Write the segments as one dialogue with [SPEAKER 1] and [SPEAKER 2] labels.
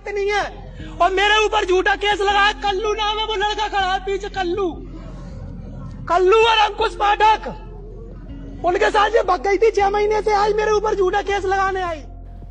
[SPEAKER 1] पत्नी है और मेरे ऊपर झूठा केस लगाया। कल्लू नाम है, वो लड़का खड़ा है पीछे, कल्लू और अंकुश पाठक, उनके साथ ये भग गई थी। 6 महीने से आई, मेरे ऊपर झूठा केस लगाने आई।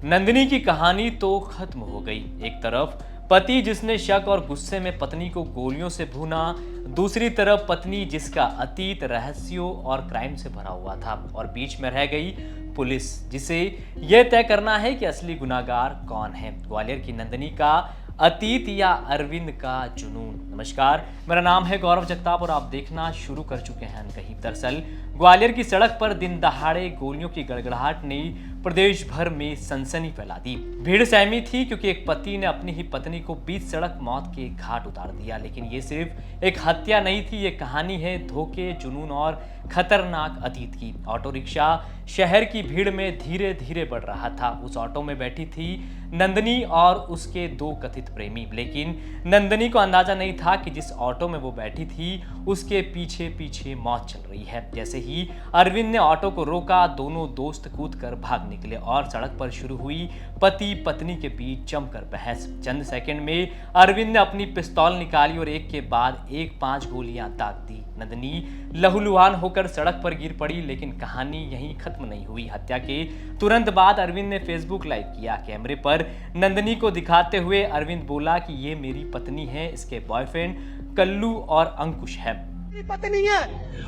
[SPEAKER 2] नंदिनी की कहानी तो खत्म हो गई। एक तरफ पति जिसने शक और गुस्से में पत्नी को गोलियों से भूना, दूसरी तरफ पत्नी जिसका अतीत रहस्यों और क्राइम से भरा हुआ था, और बीच में रह गई पुलिस, जिसे यह तय करना है कि असली गुनाहगार कौन है, ग्वालियर की नंदिनी का अतीत या अरविंद का जुनून। नमस्कार, मेरा नाम है गौरव जगताप और आप देखना शुरू कर चुके हैं अनकही। दरअसल ग्वालियर की सड़क पर दिन दहाड़े गोलियों की गड़गड़ाहट ने प्रदेश भर में सनसनी फैला दी। भीड़ सहमी थी क्योंकि एक पति ने अपनी ही पत्नी को बीच सड़क मौत के घाट उतार दिया। लेकिन ये सिर्फ एक हत्या नहीं थी, ये कहानी है धोखे, जुनून और खतरनाक अतीत की। ऑटो रिक्शा शहर की भीड़ में धीरे धीरे बढ़ रहा था। उस ऑटो में बैठी थी नंदिनी और उसके 2 कथित प्रेमी, लेकिन नंदिनी को अंदाजा नहीं था कि जिस ऑटो में वो बैठी थी उसके पीछे पीछे मौत चल रही है। जैसे ही अरविंद ने ऑटो को रोका, दोनों दोस्त कूदकर भाग निकले और सड़क पर शुरू हुई पति पत्नी के बीच जमकर बहस। चंद सेकंड में अरविंद ने अपनी पिस्तौल निकाली और एक के बाद एक 5 गोलियां दाग दी। नंदिनी लहूलुहान होकर सड़क पर गिर पड़ी, लेकिन कहानी यहीं खत्म नहीं हुई। हत्या के तुरंत बाद अरविंद ने फेसबुक लाइव किया। कैमरे पर नंदिनी को दिखाते हुए अरविंद बोला कि ये मेरी पत्नी है, इसके बॉयफ्रेंड कल्लू और अंकुश है।
[SPEAKER 1] मेरी पत्नी है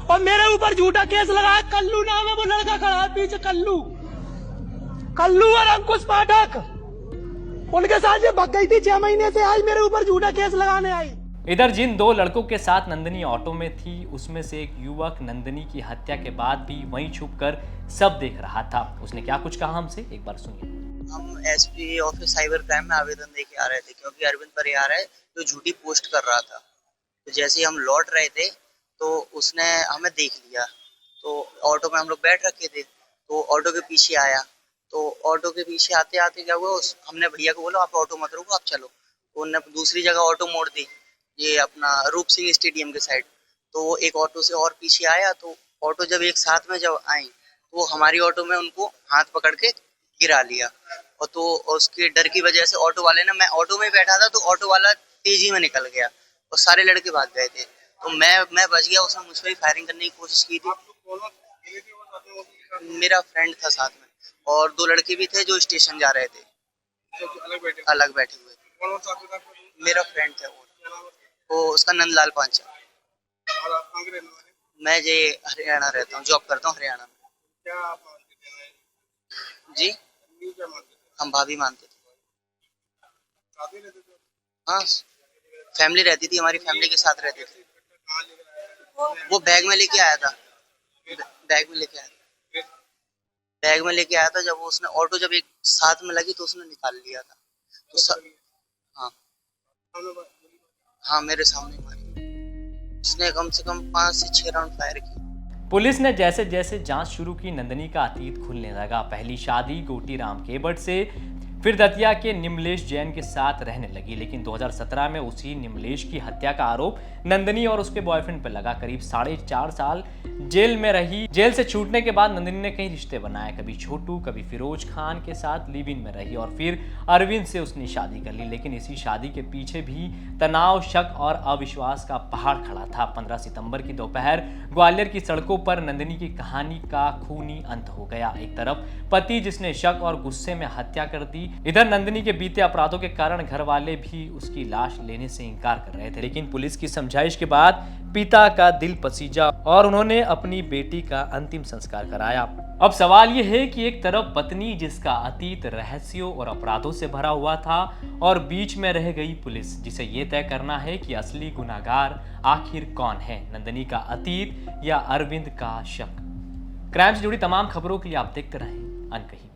[SPEAKER 1] और मेरे ऊपर झूठा केस लगाया। कल्लू नाम है, वो लड़का खड़ा है पीछे, कल्लू और अंकुश पाठक, उनके साथ ये भग गई थी। 6 महीने से आई, मेरे ऊपर झूठा केस लगाने आई।
[SPEAKER 2] इधर जिन 2 लड़कों के साथ नंदिनी ऑटो में थी, उसमें से एक युवक नंदिनी की हत्या के बाद भी वहीं छुपकर सब देख रहा था। उसने क्या कुछ कहा हमसे, एक बार सुनिए।
[SPEAKER 3] हम एसपी ऑफिस साइबर क्राइम में आवेदन देके आ रहे थे क्योंकि अरविंद परिहार है जो झूठी पोस्ट कर रहा था। तो जैसे ही हम लौट रहे थे तो उसने हमें देख लिया। तो ऑटो में हम लोग बैठ रखे थे, तो ऑटो के पीछे आया। तो ऑटो के पीछे आते आते क्या हुआ, हमने भैया को बोला आप ऑटो मत रुको, आप चलो। तो उन्होंने दूसरी जगह ऑटो मोड़ दी, ये अपना रूप सिंह स्टेडियम के साइड। तो वो एक ऑटो से और पीछे आया। तो ऑटो जब एक साथ में जब आई तो वो हमारी ऑटो में उनको हाथ पकड़ के गिरा लिया। और तो उसके डर की वजह से ऑटो वाले ने, मैं ऑटो में बैठा था तो ऑटो वाला तेजी में निकल गया और सारे लड़के भाग गए थे। तो मैं बच गया, उसने मुझ पर ही फायरिंग करने की कोशिश की थी। मेरा फ्रेंड था साथ में और 2 लड़के भी थे जो स्टेशन जा रहे थे, अलग बैठे हुए थे। मेरा फ्रेंड था वो उसका नंदलाल पांचा। मैं जे हरियाणा रहता हूँ, जॉब करता हूँ हरियाणा में। जी हम भाभी मानते थे। हाँ, फैमिली रहती थी, हमारी फैमिली के साथ रहते थे। वो बैग में लेके आया था, बैग में लेके आया था। जब उसने ऑटो जब एक साथ में लगी तो उसने निकाल लिया था। तो हाँ मेरे सामने मारी। उसने कम से कम 5 से 6 राउंड फायर किए।
[SPEAKER 2] पुलिस ने जैसे जैसे जांच शुरू की, नंदिनी का अतीत खुलने लगा। पहली शादी गोटीराम केवट से, फिर दतिया के निमलेश जैन के साथ रहने लगी। लेकिन 2017 में उसी निमलेश की हत्या का आरोप नंदिनी और उसके बॉयफ्रेंड पर लगा। करीब 4.5 साल जेल में रही। जेल से छूटने के बाद नंदिनी ने कई रिश्ते बनाए, कभी छोटू, कभी फिरोज खान के साथ लिव इन में रही और फिर अरविंद से उसने शादी कर ली। लेकिन इसी शादी के पीछे भी तनाव, शक और अविश्वास का पहाड़ खड़ा था। 15 सितंबर की दोपहर ग्वालियर की सड़कों पर नंदिनी की कहानी का खूनी अंत हो गया। एक तरफ पति जिसने शक और गुस्से में हत्या कर दी, इधर नंदिनी के बीते अपराधों के कारण घर वाले भी उसकी लाश लेने से इनकार कर रहे थे। लेकिन पुलिस की समझाइश के बाद पिता का दिल पसीजा और उन्होंने अपनी बेटी का अंतिम संस्कार कराया। अब सवाल यह है कि एक तरफ पत्नी जिसका अतीत रहस्यों और अपराधों से भरा हुआ था और बीच में रह गई पुलिस, जिसे यह तय करना है कि असली गुनाहगार आखिर कौन है, नंदिनी का अतीत या अरविंद का शक। क्राइम से जुड़ी तमाम खबरों के लिए आप देखते रहें अनकही।